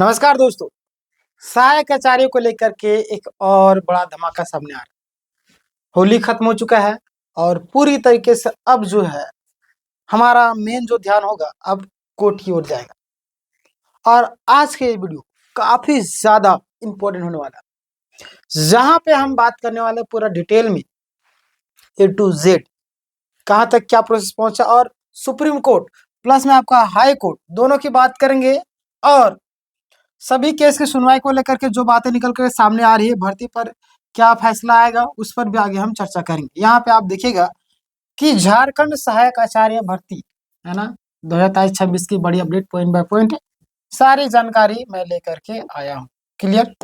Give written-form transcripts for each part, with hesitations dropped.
नमस्कार दोस्तों। सहायक आचार्य को लेकर के एक और बड़ा धमाका सामने आ रहा है। होली खत्म हो चुका है और पूरी तरीके से अब जो है हमारा मेन जो ध्यान होगा अब कोर्ट की ओर जाएगा। और आज के ये वीडियो काफी ज्यादा इम्पोर्टेंट होने वाला है, जहां पे हम बात करने वाले हैं पूरा डिटेल में ए टू जेड कहाँ तक क्या प्रोसेस पहुंचा और सुप्रीम कोर्ट प्लस में आपका हाई कोर्ट दोनों की बात करेंगे। और सभी केस की सुनवाई को लेकर के जो बातें निकल कर सामने आ रही है, भर्ती पर क्या फैसला आएगा उस पर भी आगे हम चर्चा करेंगे। यहाँ पे आप देखिएगा कि झारखंड सहायक आचार्य भर्ती है ना 2023-26 की बड़ी अपडेट पॉइंट बाय पॉइंट है। सारी जानकारी मैं लेकर के आया हूँ। क्लियर।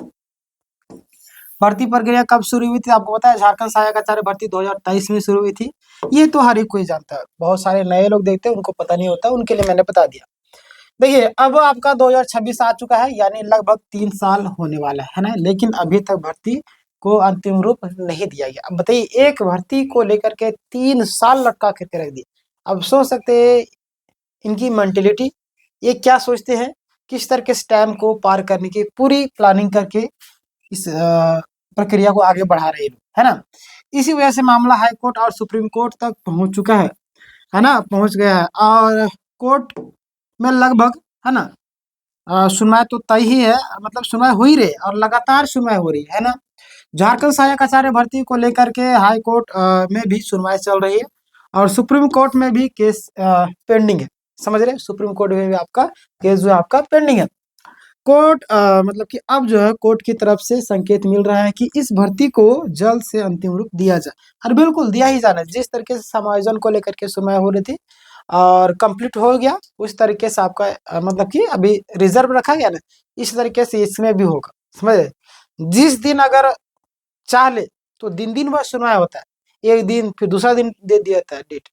भर्ती प्रक्रिया कब शुरू हुई थी आपको पता है? झारखंड सहायक आचार्य भर्ती 2023 में शुरू हुई थी। ये तो हर एक कोई जानता है, बहुत सारे नए लोग देखते हैं उनको पता नहीं होता, उनके लिए मैंने बता दिया। देखिए अब आपका 2026 आ चुका है, यानी लगभग 3 साल होने वाला है ना, लेकिन अभी तक भर्ती को अंतिम रूप नहीं दिया गया। अब बताइए, एक भर्ती को लेकर के 3 साल लटका करके रख दिया। अब सोच सकते हैं इनकी मेंटेलिटी, ये क्या सोचते हैं, किस तरह के टाइम को पार करने की पूरी प्लानिंग करके इस प्रक्रिया को आगे बढ़ा रहे हैं, है ना। इसी वजह से मामला हाई कोर्ट और सुप्रीम कोर्ट तक पहुंच चुका है ना, पहुंच गया है। और कोर्ट में लगभग है ना सुनवाई तो तय ही है, मतलब सुनवाई हो ही रही है और लगातार सुनवाई हो रही है ना। झारखंड सहायक आचार्य भर्ती को लेकर के हाई कोर्ट में भी सुनवाई चल रही है और सुप्रीम कोर्ट में भी केस पेंडिंग है। समझ रहे हैं, सुप्रीम कोर्ट में भी आपका केस जो है आपका पेंडिंग है। कोर्ट मतलब कि अब जो है कोर्ट की तरफ से संकेत मिल रहा है कि इस भर्ती को जल्द से अंतिम रूप दिया जाए, और बिल्कुल दिया ही जाना। जिस तरीके से समायोजन को लेकर के सुनवाई हो रही थी और कंप्लीट हो गया, उस तरीके से आपका मतलब कि अभी रिजर्व रखा गया ना, इस तरीके से इसमें भी होगा। समझे, जिस दिन अगर चाह ले तो दिन दिन भर सुनवाई होता है, एक दिन फिर दूसरा दिन दे दिया था डेट,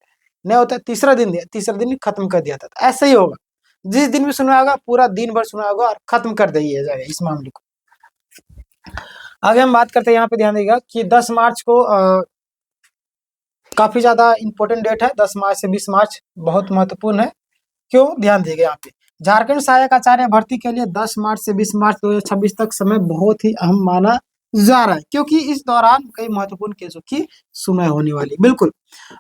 नहीं होता तीसरा दिन दिया, तीसरा दिन खत्म कर दिया था। तो ऐसा ही होगा, जिस दिन भी सुनवाई होगा पूरा दिन भर सुनवाई होगा और खत्म कर दिया जाएगा इस मामले को। आगे हम बात करते हैं, यहाँ पे ध्यान देगा कि 10 मार्च को काफी ज्यादा इंपॉर्टेंट डेट है। 10 मार्च से 20 मार्च बहुत महत्वपूर्ण है। क्यों, ध्यान देगा यहाँ पे झारखंड सहायक आचार्य भर्ती के लिए 10 मार्च से 20 मार्च 2026 तक समय बहुत ही अहम माना जा रहा है, क्योंकि इस दौरान कई महत्वपूर्ण केसों की सुनवाई होने वाली। बिल्कुल,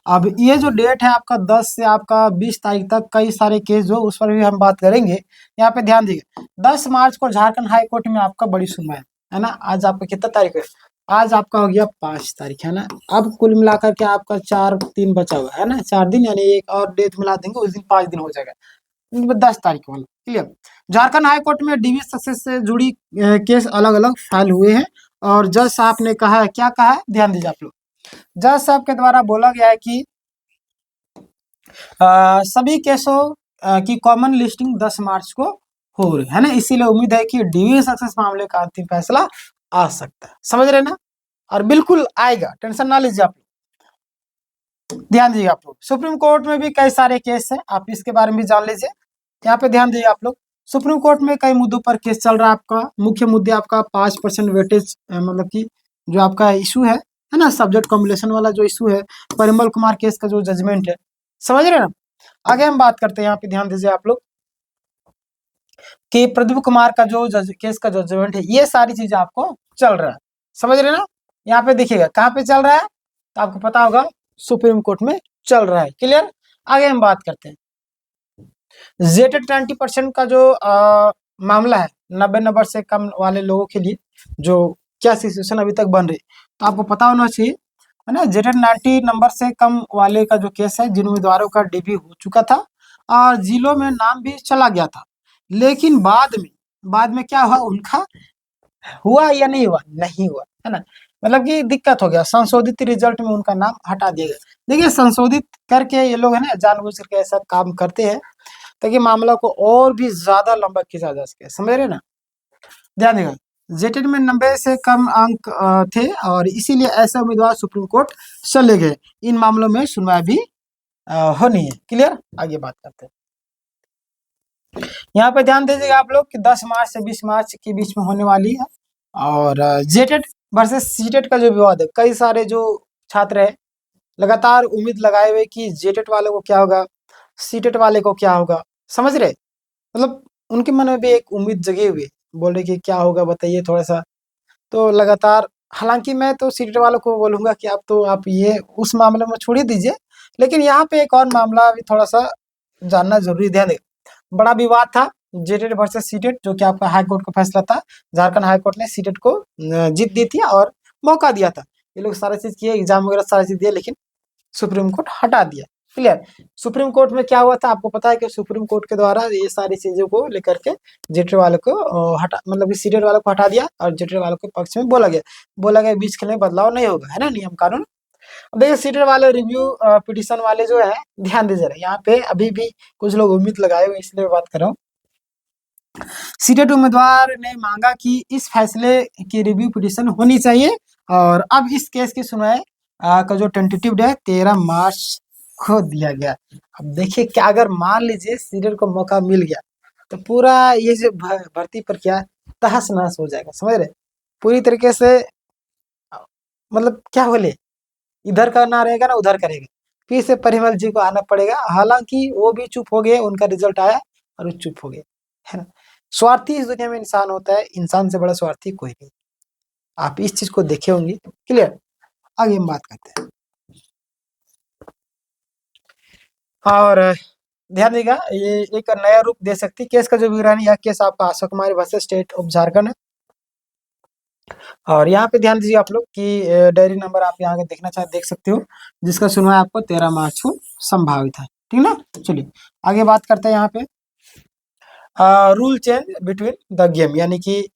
अब ये जो डेट है आपका 10 से आपका 20 तारीख तक कई सारे केस जो उस पर भी हम बात करेंगे। यहाँ पे ध्यान दीजिए, 10 मार्च को झारखंड हाई कोर्ट में आपका बड़ी सुनवाई है ना। आज आपका कितना तारीख है? आज आपका हो गया 5 तारीख है ना। अब कुल मिलाकर के आपका 4 दिन बचा हुआ है ना, 4 दिन, यानी एक और डेट मिला देंगे उस दिन 5 दिन हो जाएगा। 10 तारीख वाला क्लियर। झारखंड हाई कोर्ट में डीवी सक्सेस से जुड़ी केस अलग अलग फाइल हुए हैं और जज साहब ने कहा है, क्या कहा है ध्यान दीजिए आप लोग। जज साहब के द्वारा बोला गया है कि सभी केसों की कॉमन लिस्टिंग 10 मार्च को हो रही है ना, इसीलिए उम्मीद है कि डीवी सक्सेस मामले का अंतिम फैसला आ सकता है। समझ रहे ना, और बिल्कुल आएगा, टेंशन ना लीजिए आप लोग। ध्यान दीजिए आप लोग, सुप्रीम कोर्ट में भी कई सारे केस है, आप इसके बारे में भी जान लीजिए। यहाँ पे ध्यान दीजिए आप लोग, सुप्रीम कोर्ट में कई मुद्दों पर केस चल रहा है। आपका मुख्य मुद्दे आपका 5% वेटेज मतलब कि जो आपका इशू है ना, सब्जेक्ट कॉम्बिनेशन वाला जो इशू है, परिमल कुमार केस का जो जजमेंट है। समझ रहे ना। आगे हम बात करते हैं, यहाँ पे ध्यान दीजिए आप लोग कि प्रदीप कुमार का जो केस का जजमेंट है, ये सारी चीजें आपको चल रहा है। समझ रहे ना। यहाँ पे देखिएगा कहाँ पे चल रहा है, तो आपको पता होगा सुप्रीम कोर्ट में चल रहा है। क्लियर। आगे हम बात करते हैं जेटेड 20% का जो मामला है, 90 नंबर से कम वाले लोगों के लिए जो क्या सिचुएशन अभी तक बन रही, तो आपको पता होना चाहिए है ना। जेटेड 90 नंबर से कम वाले का जो केस है, जिन उम्मीदवारों का डीबी हो चुका था और जिलों में नाम भी चला गया था, लेकिन बाद में क्या हुआ, उनका हुआ या नहीं हुआ, नहीं हुआ है ना। मतलब कि दिक्कत हो गया, संशोधित रिजल्ट में उनका नाम हटा दिया गया। देखिए संशोधित करके ये लोग है ना जानबूझ करके ऐसा काम करते हैं ताकि मामला को और भी ज्यादा लंबा खींचा जा सके। समझ रहे ना। ध्यान देगा, जेटेड में 90 से कम अंक थे और इसीलिए ऐसे उम्मीदवार सुप्रीम कोर्ट चले गए। इन मामलों में सुनवाई भी होनी है। क्लियर। आगे बात करते हैं, यहाँ पे ध्यान दीजिएगा आप लोग कि 10 मार्च से 20 मार्च के बीच में होने वाली है। और जेटेड वर्सेस सीटेड का जो विवाद है, कई सारे जो छात्र है लगातार उम्मीद लगाए हुए कि जेटेड वाले को क्या होगा, सीटेड वाले को क्या होगा। समझ रहे, मतलब उनके मन में भी एक उम्मीद जगी हुई है बोल रहे कि क्या होगा बताइए थोड़ा सा। तो लगातार, हालांकि मैं तो सीटेट वालों को बोलूंगा कि आप ये उस मामले में छोड़ ही दीजिए, लेकिन यहाँ पे एक और मामला भी थोड़ा सा जानना जरूरी, ध्यान दें। बड़ा विवाद था जेटेट वर्सेस सीटेट, जो कि आपका हाई कोर्ट का फैसला था। झारखंड हाई कोर्ट ने सीटेट को जीत दी थी और मौका दिया था। ये लोग सारा चीज किए, एग्जाम वगैरह सारा चीज दिए, लेकिन सुप्रीम कोर्ट हटा दिया। क्लियर। सुप्रीम कोर्ट में क्या हुआ था आपको पता है कि सुप्रीम कोर्ट के द्वारा ये सारी चीजों को लेकर के जेटेट वालों को हटा, मतलब कि सीटेट वालों को हटा दिया और जेटेट वालों के पक्ष में बोला गया बीच खेल में बदलाव नहीं होगा, है ना, नियम कानून। अब देखिए सीटेट वाले रिव्यू पिटिशन वाले जो है, ध्यान दीजिए यहाँ पे अभी भी कुछ लोग उम्मीद लगाए हुए, इसलिए बात कर रहा हूँ। सीटेट उम्मीदवार ने मांगा कि इस फैसले की रिव्यू पिटीशन होनी चाहिए, और अब इस केस की सुनवाई का जो टेंटेटिव डे 13 मार्च को दिया गया। अब देखिए क्या, अगर मान लीजिए सीटेट को मौका मिल गया तो पूरा ये जो भर्ती प्रक्रिया तहस नहस हो जाएगा, समझ रहे, पूरी तरीके से। मतलब क्या बोले, इधर करना रहेगा ना उधर करेगा, फिर से परिमल जी को आना पड़ेगा। हालांकि वो भी चुप हो गए, उनका रिजल्ट आया और वो चुप हो गए, है ना। स्वार्थी इस दुनिया में इंसान होता है, इंसान से बड़ा स्वार्थी कोई नहीं। आप इस चीज को देखे होंगे। क्लियर। आगे हम बात करते हैं। और ध्यान देगा, ये एक नया रूप दे सकती है केस का जो विवरण है। यह केस आपका Ashok Kumar versus state of Jharkhand है। और यहाँ पे ध्यान दीजिए आप लोग कि डायरी नंबर आप यहाँ के देखना चाहे देख सकते हो, जिसका सुनवाई आपको 13 मार्च को संभावित है, ठीक ना। चलिए आगे बात करते हैं यहाँ पे। Rule change between the game, यानी कि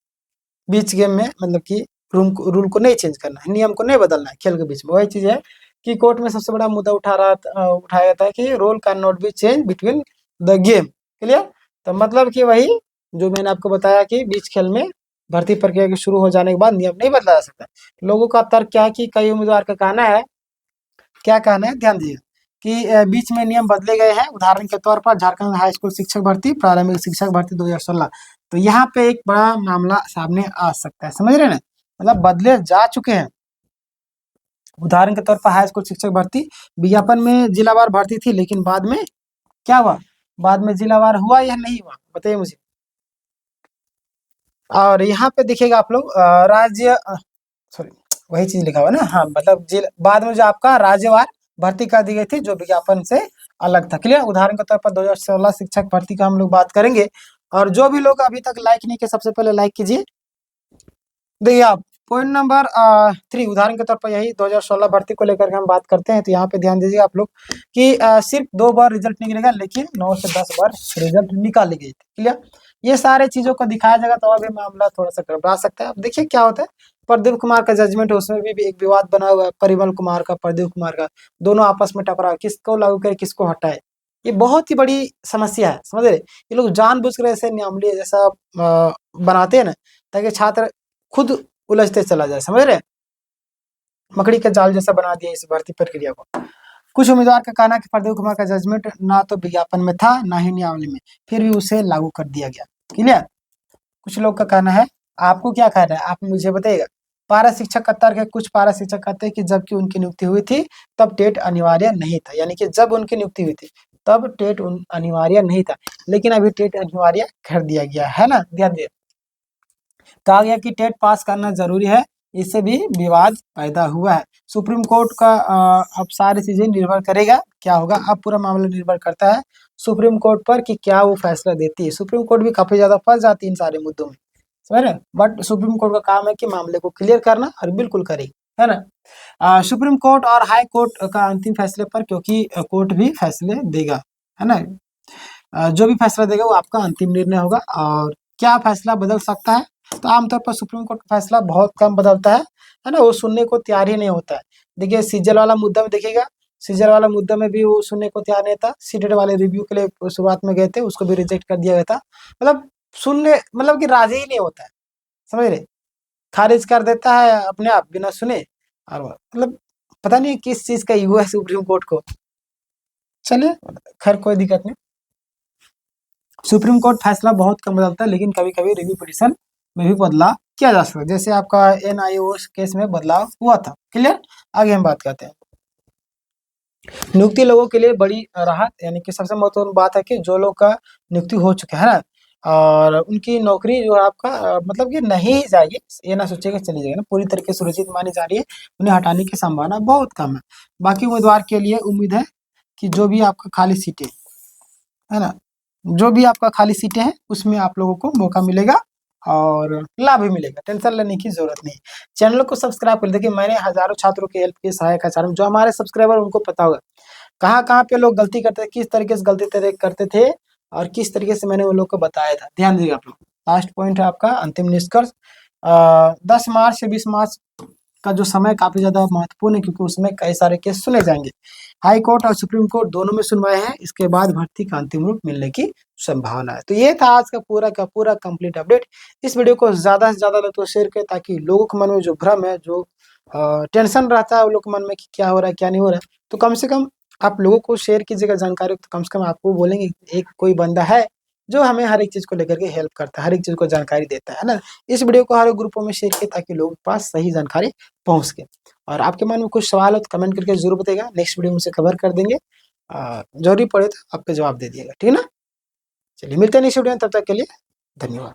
बीच गेम में, मतलब कि रूल को नहीं चेंज करना है, नियम को नहीं बदलना है खेल के बीच में। वही चीज है कि कोर्ट में सबसे बड़ा मुद्दा उठाया था कि rule can not be change between the game. Clear. तो मतलब कि वही जो मैंने आपको बताया कि बीच खेल में भर्ती प्रक्रिया के शुरू हो जाने के बाद नियम नहीं बदला जा सकता। लोगों का तर्क क्या है कि कई उम्मीदवार का कहना है, क्या कहना है ध्यान दीजिए, कि बीच में नियम बदले गए हैं। उदाहरण के तौर पर झारखंड हाई स्कूल शिक्षक भर्ती, प्रारंभिक शिक्षक भर्ती 2016। तो यहाँ पे एक बड़ा मामला सामने आ सकता है, समझ रहे हैं ना, मतलब बदले जा चुके हैं। उदाहरण के तौर पर हाई स्कूल शिक्षक भर्ती विज्ञापन में जिलावार भर्ती थी, लेकिन बाद में क्या हुआ, बाद में जिलावार हुआ या नहीं हुआ, बताइए मुझे। और यहाँ पे देखिएगा आप लोग राज्य, सॉरी वही चीज लिखा हुआ है ना, हाँ, मतलब बाद में जो आपका राज्यवार भर्ती कर दी गई थी, जो विज्ञापन से अलग था। क्लियर। उदाहरण के तौर पर 2016 शिक्षक भर्ती का हम लोग बात करेंगे। और जो भी लोग अभी तक लाइक नहीं किए, सबसे पहले लाइक कीजिए। देखिए आप, पॉइंट नंबर 3, उदाहरण के तौर पर यही 2016 भर्ती को लेकर के हम बात करते हैं। तो यहाँ पे ध्यान दीजिए आप लोग कि सिर्फ 2 बार रिजल्ट निकलेगा, लेकिन 9 से 10 बार रिजल्ट निकाली गई थी। क्लियर। ये सारे चीजों को दिखाया जाएगा तो अभी मामला थोड़ा सा गड़बड़ा सकता है। अब देखिए क्या होता है, प्रदीप कुमार का जजमेंट है, उसमें भी एक विवाद बना हुआ है, परिमल कुमार का, प्रदीप कुमार का, दोनों आपस में टकराव, किसको लागू करे किसको हटाए। ये बहुत ही बड़ी समस्या है, समझ रहे। ये लोग जानबूझ कर ऐसे नियमावली जैसा बनाते हैं ना, ताकि छात्र खुद उलझते चला जाए, समझ रहे। मकड़ी का जाल जैसा बना दिया इस भर्ती प्रक्रिया को। कुछ उम्मीदवार का कहना है कि प्रदीप कुमार का जजमेंट ना तो विज्ञापन में था ना ही नियमावली में, फिर भी उसे लागू कर दिया गया। क्लियर। कुछ लोग का कहना है, आपको क्या कहना है आप मुझे बताइएगा। पारा शिक्षक का तर्क है, कुछ पारा शिक्षक कहते हैं कि जबकि उनकी नियुक्ति हुई थी तब टेट अनिवार्य नहीं था, यानी कि जब उनकी नियुक्ति हुई थी तब टेट अनिवार्य नहीं था, लेकिन अभी टेट अनिवार्य कर दिया गया है ना। ध्यान दिए, कहा गया कि टेट पास करना जरूरी है, इससे भी विवाद पैदा हुआ है। सुप्रीम कोर्ट का अब सारी चीजें निर्भर करेगा क्या होगा। अब पूरा मामला निर्भर करता है सुप्रीम कोर्ट पर कि क्या वो फैसला देती है। सुप्रीम कोर्ट भी काफी ज्यादा फंस जाती है इन सारे मुद्दों में, समझ रहे। बट सुप्रीम कोर्ट का काम है कि मामले को क्लियर करना, और बिल्कुल करेगी, है ना। सुप्रीम कोर्ट और हाई कोर्ट का अंतिम फैसले पर, क्योंकि कोर्ट भी फैसले देगा, है ना। जो भी फैसला देगा वो आपका अंतिम निर्णय होगा। और क्या फैसला बदल सकता है, तो आमतौर पर सुप्रीम कोर्ट का फैसला बहुत कम बदलता है ना, वो सुनने को तैयार ही नहीं होता है। देखिए सीजल वाला मुद्दा में देखिएगा, सीजल वाला मुद्दा में भी वो सुनने को तैयार नहीं था। सीटेट वाले रिव्यू के लिए शुरुआत में गए थे, उसको भी रिजेक्ट कर दिया गया था। मतलब सुनने, मतलब कि राजी ही नहीं होता है, समझ रहे, खारिज कर देता है अपने आप बिना सुने। और मतलब पता नहीं किस चीज का ईगो है सुप्रीम कोर्ट को। चलिए खैर कोई दिक्कत नहीं। सुप्रीम कोर्ट फैसला बहुत कम बदलता है, लेकिन कभी कभी रिव्यू पिटीशन में भी बदलाव किया जा सकता है, जैसे आपका NIO केस में बदलाव हुआ था। क्लियर। आगे हम बात करते हैं। नियुक्ति लोगों के लिए बड़ी राहत, यानी कि सबसे महत्वपूर्ण बात है कि जो लोग का नियुक्ति हो चुका है ना, और उनकी नौकरी जो है आपका मतलब कि नहीं ही जाएगी, ये ना सोचिएगा चली जाएगी ना, पूरी तरीके से सुरक्षित मानी जा रही है, उन्हें हटाने की संभावना बहुत कम है। बाकी उम्मीदवार के लिए उम्मीद है कि जो भी आपका खाली सीटें है ना, जो भी आपका खाली सीटें हैं उसमें आप लोगों को मौका मिलेगा और लाभ भी मिलेगा, टेंशन लेने की जरूरत नहीं। चैनल को सब्सक्राइब कर, देखिए मैंने हजारों छात्रों की हेल्प की, सहायक आचार्य जो हमारे सब्सक्राइबर उनको पता होगा कहाँ कहाँ पे लोग गलती करते थे, किस तरीके से गलती करते थे और किस तरीके से मैंने उन लोग को बताया था। ध्यान दीजिएगा आप लोग। लास्ट पॉइंट है आपका अंतिम निष्कर्ष। 10 मार्च से 20 मार्च का जो समय काफी ज्यादा महत्वपूर्ण है, क्योंकि उसमें कई सारे केस सुने जाएंगे। हाई कोर्ट और सुप्रीम कोर्ट दोनों में सुनवाए हैं, इसके बाद भर्ती का अंतिम रूप मिलने की संभावना है। तो ये था आज का पूरा कंप्लीट अपडेट। इस वीडियो को ज्यादा से ज्यादा लोग तो शेयर करें, ताकि लोगों के मन में जो भ्रम है, जो टेंशन रहता है उन लोग के मन में कि क्या हो रहा है क्या नहीं हो रहा है, तो कम से कम आप लोगों को शेयर कीजिएगा जानकारी। तो कम से कम आपको बोलेंगे एक कोई बंदा है जो हमें हर एक चीज को लेकर के हेल्प करता है, हर एक चीज को जानकारी देता है ना। इस वीडियो को हर ग्रुपों में शेयर किए, ताकि लोगों के पास सही जानकारी पहुंच सके। और आपके मन में कुछ सवाल हो तो कमेंट करके जरूर बताइएगा, नेक्स्ट वीडियो में उसे कवर कर देंगे। जरूरी पड़े तो आपका जवाब दे दिएगा, ठीक है ना। चलिए मिलते हैं नेक्स्ट वीडियो में, तब तक के लिए धन्यवाद।